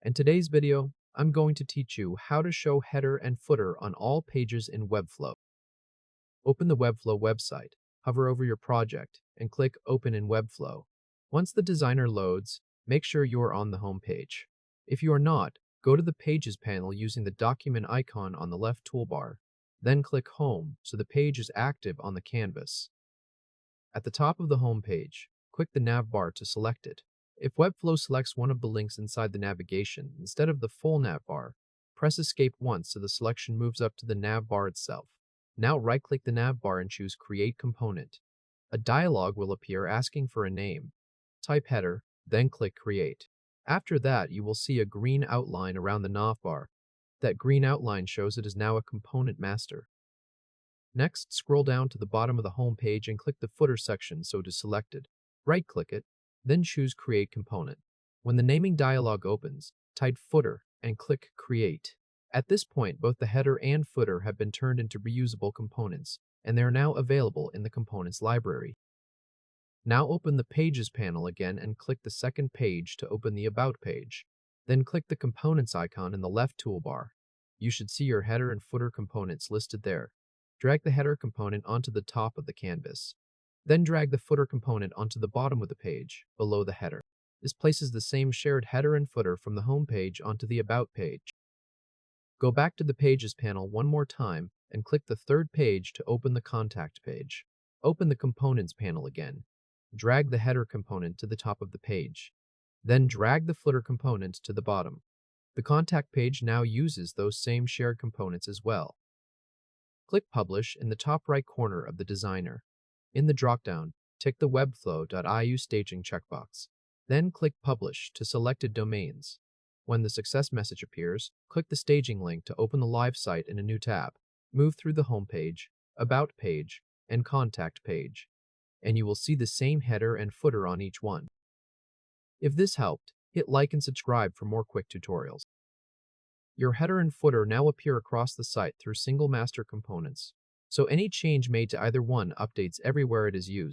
In today's video, I'm going to teach you how to show header and footer on all pages in Webflow. Open the Webflow website, hover over your project, and click Open in Webflow. Once the designer loads, make sure you are on the home page. If you are not, go to the Pages panel using the document icon on the left toolbar. Then click Home so the page is active on the canvas. At the top of the home page, click the Navbar to select it. If Webflow selects one of the links inside the navigation instead of the full navbar, press Escape once so the selection moves up to the navbar itself. Now right-click the navbar and choose Create Component. A dialog will appear asking for a name. Type header, then click Create. After that, you will see a green outline around the navbar. That green outline shows it is now a component master. Next, scroll down to the bottom of the home page and click the footer section so it is selected. Right-click it, then choose Create Component. When the naming dialog opens, type Footer and click Create. At this point, both the header and footer have been turned into reusable components, and they are now available in the Components library. Now open the Pages panel again and click the second page to open the About page. Then click the Components icon in the left toolbar. You should see your header and footer components listed there. Drag the header component onto the top of the canvas. Then drag the footer component onto the bottom of the page, below the header. This places the same shared header and footer from the home page onto the About page. Go back to the Pages panel one more time and click the third page to open the Contact page. Open the Components panel again. Drag the header component to the top of the page. Then drag the footer component to the bottom. The Contact page now uses those same shared components as well. Click Publish in the top right corner of the designer. In the dropdown, tick the Webflow.eu staging checkbox. Then click Publish to selected domains. When the success message appears, click the staging link to open the live site in a new tab. Move through the home page, About page, and Contact page, and you will see the same header and footer on each one. If this helped, hit like and subscribe for more quick tutorials. Your header and footer now appear across the site through single master components, so any change made to either one updates everywhere it is used.